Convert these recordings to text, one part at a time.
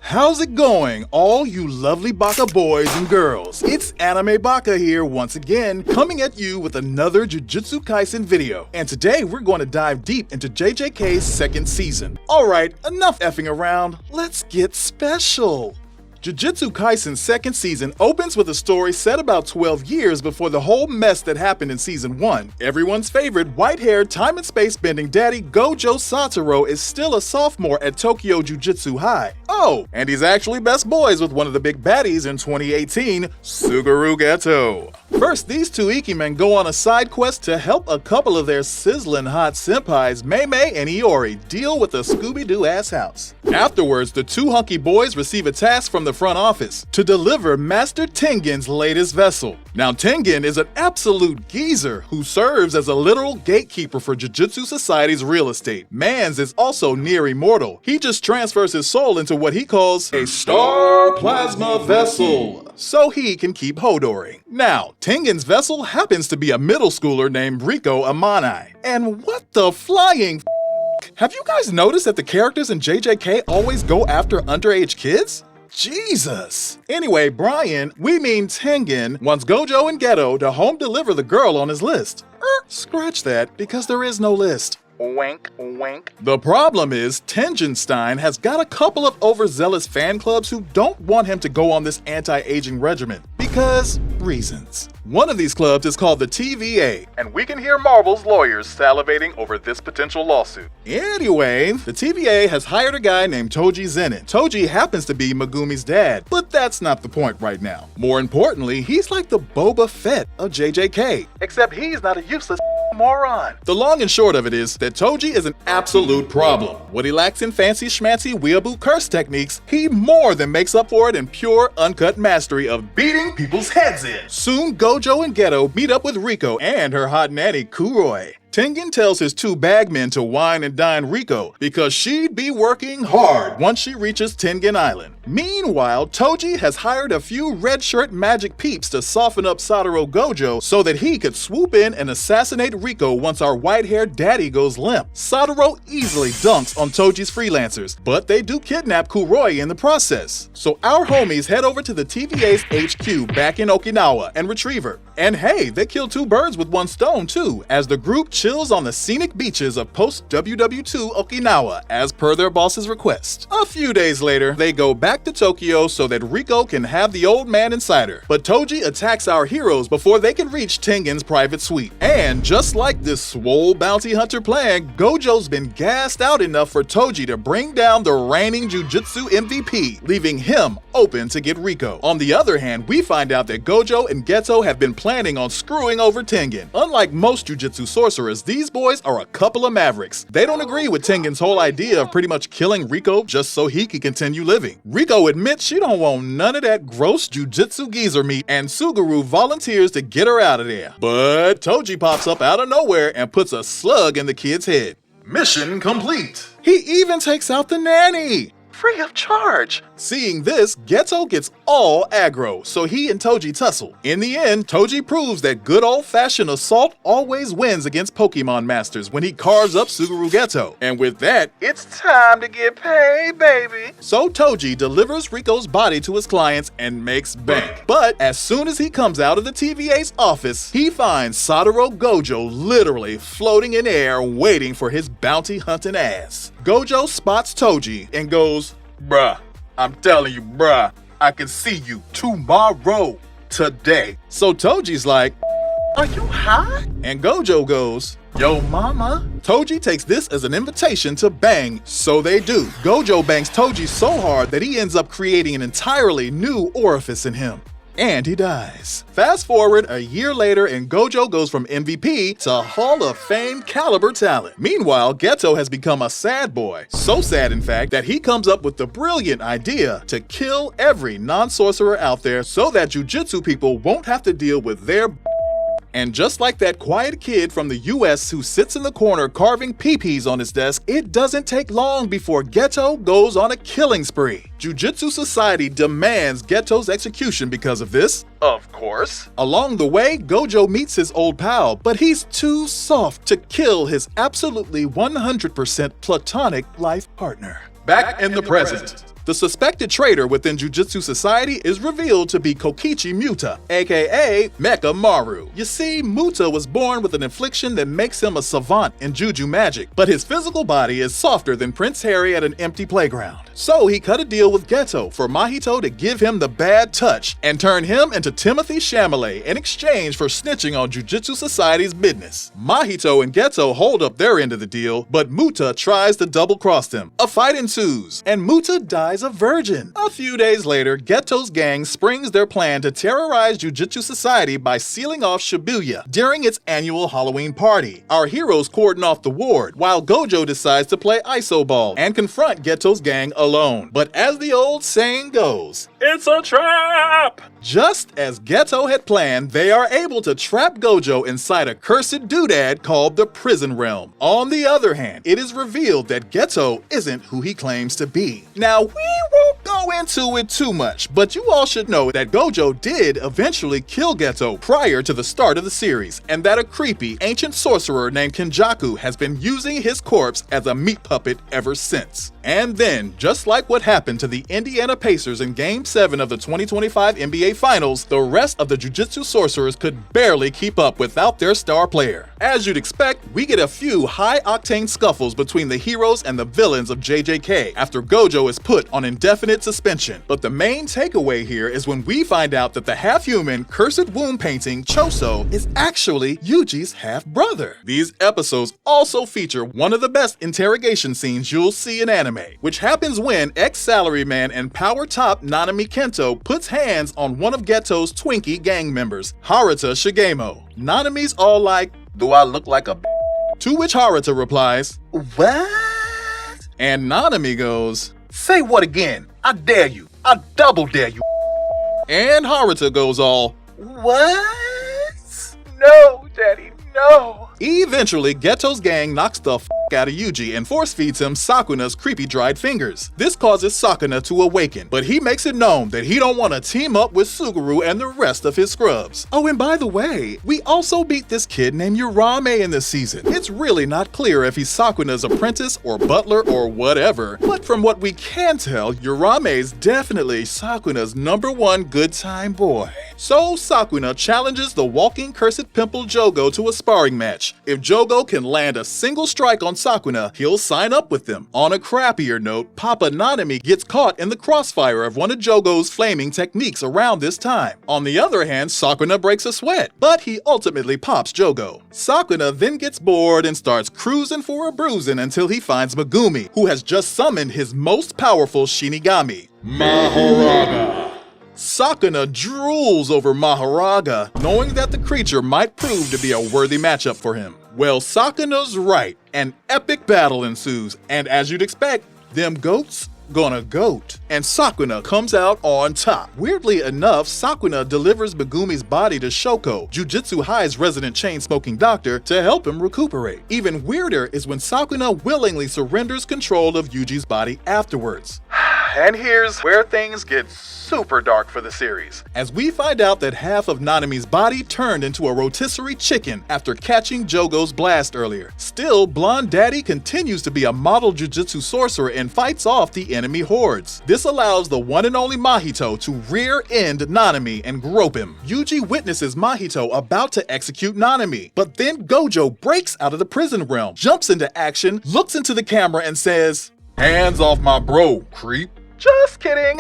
How's it going, all you lovely Baka boys and girls? It's Anime Baka here once again, coming at you with another Jujutsu Kaisen video. And today we're going to dive deep into JJK's second season. Alright, enough effing around, let's get special. Jujutsu Kaisen's second season opens with a story set about 12 years before the whole mess that happened in season 1. Everyone's favorite white-haired time and space-bending daddy Gojo Satoru is still a sophomore at Tokyo Jujutsu High. Oh, and he's actually best boys with one of the big baddies in 2018, Suguru Geto. First, these two Ikemen go on a side quest to help a couple of their sizzling hot senpais, Mei and Iori, deal with a Scooby-Doo ass house. Afterwards, the two hunky boys receive a task from the front office to deliver Master Tengen's latest vessel. Now, Tengen is an absolute geezer who serves as a literal gatekeeper for Jujutsu Society's real estate. Mans is also near immortal. He just transfers his soul into what he calls a star plasma vessel, so he can keep hodoring. Now, Tengen's vessel happens to be a middle schooler named Riko Amanai. And what the flying have you guys noticed that the characters in JJK always go after underage kids? Jesus! Anyway, Brian, we mean Tengen, wants Gojo and Geto to home deliver the girl on his list. Scratch that, because there is no list. Wink, wink. The problem is, Tengenstein has got a couple of overzealous fan clubs who don't want him to go on this anti-aging regimen. Because reasons. One of these clubs is called the TVA, and we can hear Marvel's lawyers salivating over this potential lawsuit. Anyway, the TVA has hired a guy named Toji Zenin. Toji happens to be Megumi's dad, but that's not the point right now. More importantly, he's like the Boba Fett of JJK, except he's not a useless moron. The long and short of it is that Toji is an absolute problem. What he lacks in fancy schmancy weeaboo curse techniques, he more than makes up for it in pure, uncut mastery of beating people's heads in. Soon, Gojo and Geto meet up with Riko and her hot nanny, Kuroi. Tengen tells his two bagmen to wine and dine Riko because she'd be working hard once she reaches Tengen Island. Meanwhile, Toji has hired a few red shirt magic peeps to soften up Satoru Gojo so that he could swoop in and assassinate Riko once our white-haired daddy goes limp. Satoru easily dunks on Toji's freelancers, but they do kidnap Kuroi in the process. So our homies head over to the TVA's HQ back in Okinawa and retrieve her. And hey, they kill two birds with one stone too, as the group chills on the scenic beaches of post-WW2 Okinawa as per their boss's request. A few days later, they go back to Tokyo so that Riko can have the old man inside her. But Toji attacks our heroes before they can reach Tengen's private suite. And just like this swole bounty hunter plan, Gojo's been gassed out enough for Toji to bring down the reigning Jujutsu MVP, leaving him open to get Riko. On the other hand, we find out that Gojo and Geto have been planning on screwing over Tengen. Unlike most Jujutsu sorcerers, these boys are a couple of mavericks. They don't agree with Tengen's whole idea of pretty much killing Riko just so he can continue living. Riko admits she don't want none of that gross Jujutsu geezer meat, and Suguru volunteers to get her out of there. But Toji pops up out of nowhere and puts a slug in the kid's head. Mission complete. He even takes out the nanny, free of charge. Seeing this, Geto gets all aggro, so he and Toji tussle. In the end, Toji proves that good old-fashioned assault always wins against Pokemon Masters when he carves up Suguru Geto. And with that, it's time to get paid, baby. So Toji delivers Riko's body to his clients and makes bank. But as soon as he comes out of the TVA's office, he finds Satoru Gojo literally floating in air waiting for his bounty hunting ass. Gojo spots Toji and goes, "Bruh, I'm telling you, bruh, I can see you tomorrow, today." So Toji's like, "Are you high?" And Gojo goes, "Yo mama." Toji takes this as an invitation to bang, so they do. Gojo bangs Toji so hard that he ends up creating an entirely new orifice in him. And he dies. Fast forward a year later and Gojo goes from MVP to Hall of Fame caliber talent. Meanwhile, Geto has become a sad boy. So sad, in fact, that he comes up with the brilliant idea to kill every non-sorcerer out there so that Jujutsu people won't have to deal with their And just like that quiet kid from the US who sits in the corner carving peepees on his desk, it doesn't take long before Geto goes on a killing spree. Jujutsu Society demands Geto's execution because of this, of course. Along the way, Gojo meets his old pal, but he's too soft to kill his absolutely 100% platonic life partner. Back in the present. The suspected traitor within Jujutsu Society is revealed to be Kokichi Muta, aka Mecha Maru. You see, Muta was born with an affliction that makes him a savant in Juju magic, but his physical body is softer than Prince Harry at an empty playground. So he cut a deal with Geto for Mahito to give him the bad touch and turn him into Timothy Chalamet in exchange for snitching on Jujutsu Society's business. Mahito and Geto hold up their end of the deal, but Muta tries to double-cross them. A fight ensues, and Muta dies a virgin. A few days later, Geto's gang springs their plan to terrorize Jujutsu Society by sealing off Shibuya during its annual Halloween party. Our heroes cordon off the ward, while Gojo decides to play iso ball and confront Geto's gang alone. But as the old saying goes, it's a trap! Just as Geto had planned, they are able to trap Gojo inside a cursed doodad called the Prison Realm. On the other hand, it is revealed that Geto isn't who he claims to be. Now, we won't go into it too much, but you all should know that Gojo did eventually kill Geto prior to the start of the series, and that a creepy ancient sorcerer named Kenjaku has been using his corpse as a meat puppet ever since. And then, just like what happened to the Indiana Pacers in Game 7 of the 2025 NBA Finals, the rest of the Jujutsu Sorcerers could barely keep up without their star player. As you'd expect, we get a few high-octane scuffles between the heroes and the villains of JJK after Gojo is put on indefinite suspension. But the main takeaway here is when we find out that the half-human, cursed womb painting Choso is actually Yuji's half-brother. These episodes also feature one of the best interrogation scenes you'll see in anime, which happens when ex-salaryman and power top Nanami Kento puts hands on one of Geto's Twinkie gang members, Haruta Shigemo. Nanami's all like, "Do I look like a b-?" To which Haruta replies, "What?" And Nanami goes, "Say what again? I dare you. I double dare you." And Haruta goes all, "What? No, Daddy, no." Eventually, Geto's gang knocks the out of Yuji and force feeds him Sakuna's creepy dried fingers. This causes Sakuna to awaken, but he makes it known that he don't want to team up with Suguru and the rest of his scrubs. Oh, and by the way, we also beat this kid named Urame in this season. It's really not clear if he's Sakuna's apprentice or butler or whatever, but from what we can tell, Urame's definitely Sakuna's #1 good time boy. So Sakuna challenges the walking cursed pimple Jogo to a sparring match. If Jogo can land a single strike on Sakuna, he'll sign up with them. On a crappier note, Papa Nanami gets caught in the crossfire of one of Jogo's flaming techniques around this time. On the other hand, Sakuna breaks a sweat, but he ultimately pops Jogo. Sakuna then gets bored and starts cruising for a bruising until he finds Megumi, who has just summoned his most powerful Shinigami, Mahoraga. Sakuna drools over Mahoraga, knowing that the creature might prove to be a worthy matchup for him. Well, Sakuna's right. An epic battle ensues, and as you'd expect, them goats gonna goat. And Sakuna comes out on top. Weirdly enough, Sakuna delivers Megumi's body to Shoko, Jujutsu High's resident chain-smoking doctor, to help him recuperate. Even weirder is when Sakuna willingly surrenders control of Yuji's body afterwards. And here's where things get super dark for the series, as we find out that half of Nanami's body turned into a rotisserie chicken after catching Jogo's blast earlier. Still, Blonde Daddy continues to be a model Jujutsu sorcerer and fights off the enemy hordes. This allows the one and only Mahito to rear-end Nanami and grope him. Yuji witnesses Mahito about to execute Nanami, but then Gojo breaks out of the prison realm, jumps into action, looks into the camera and says, "Hands off my bro, creep." Just kidding.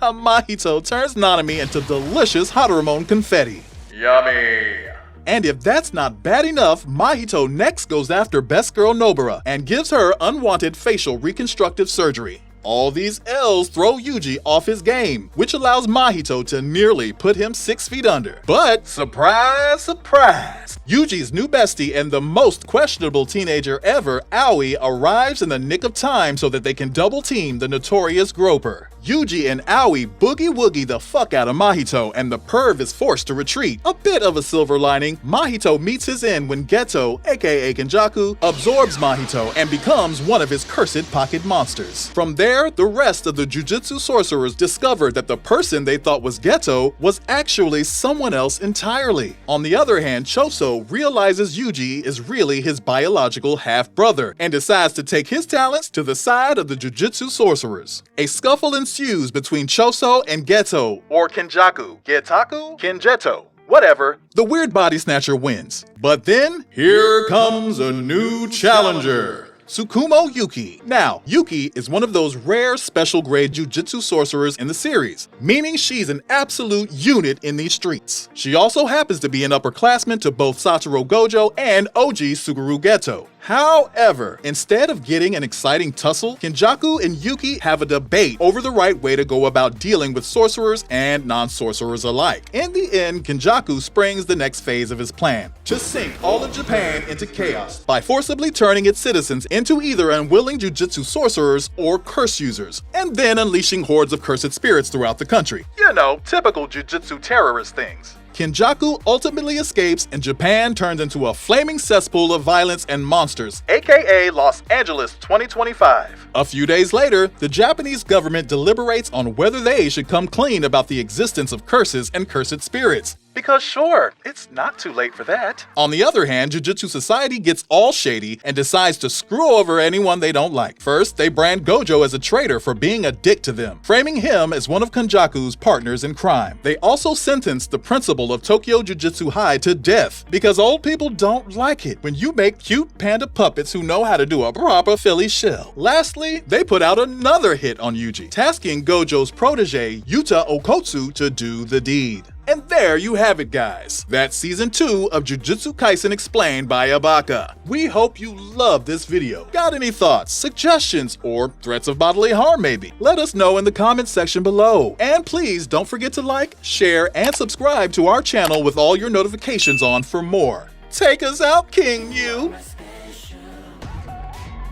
Mahito turns Nanami into delicious Haruramon confetti. Yummy. And if that's not bad enough, Mahito next goes after Best Girl Nobara and gives her unwanted facial reconstructive surgery. All these L's throw Yuji off his game, which allows Mahito to nearly put him 6 feet under. But surprise, surprise, Yuji's new bestie and the most questionable teenager ever, Aoi, arrives in the nick of time so that they can double team the notorious groper. Yuji and Aoi boogie-woogie the fuck out of Mahito, and the perv is forced to retreat. A bit of a silver lining, Mahito meets his end when Geto, aka Kenjaku, absorbs Mahito and becomes one of his cursed pocket monsters. From there, the rest of the Jujutsu sorcerers discovered that the person they thought was Geto was actually someone else entirely. On the other hand, Choso realizes Yuji is really his biological half-brother and decides to take his talents to the side of the Jujutsu sorcerers. A scuffle ensues between Choso and Geto, or Kenjaku, Getaku, Kenjeto. Whatever, the weird body snatcher wins. But then, here comes a new challenger. Tsukumo Yuki. Now, Yuki is one of those rare special grade Jujutsu sorcerers in the series, meaning she's an absolute unit in these streets. She also happens to be an upperclassman to both Satoru Gojo and OG Suguru Geto. However, instead of getting an exciting tussle, Kenjaku and Yuki have a debate over the right way to go about dealing with sorcerers and non-sorcerers alike. In the end, Kenjaku springs the next phase of his plan, to sink all of Japan into chaos by forcibly turning its citizens into either unwilling Jujutsu sorcerers or curse users, and then unleashing hordes of cursed spirits throughout the country. You know, typical Jujutsu terrorist things. Kenjaku ultimately escapes and Japan turns into a flaming cesspool of violence and monsters, aka Los Angeles 2025. A few days later, the Japanese government deliberates on whether they should come clean about the existence of curses and cursed spirits. Because sure, it's not too late for that. On the other hand, Jujutsu Society gets all shady and decides to screw over anyone they don't like. First, they brand Gojo as a traitor for being a dick to them, framing him as one of Kenjaku's partners in crime. They also sentenced the principal of Tokyo Jujutsu High to death, because old people don't like it when you make cute panda puppets who know how to do a proper Philly shell. Lastly, they put out another hit on Yuji, tasking Gojo's protege, Yuta Okotsu, to do the deed. And there you have it, guys. That's Season 2 of Jujutsu Kaisen Explained by Baka. We hope you loved this video. Got any thoughts, suggestions, or threats of bodily harm maybe? Let us know in the comments section below. And please don't forget to like, share, and subscribe to our channel with all your notifications on for more. Take us out, King Yu!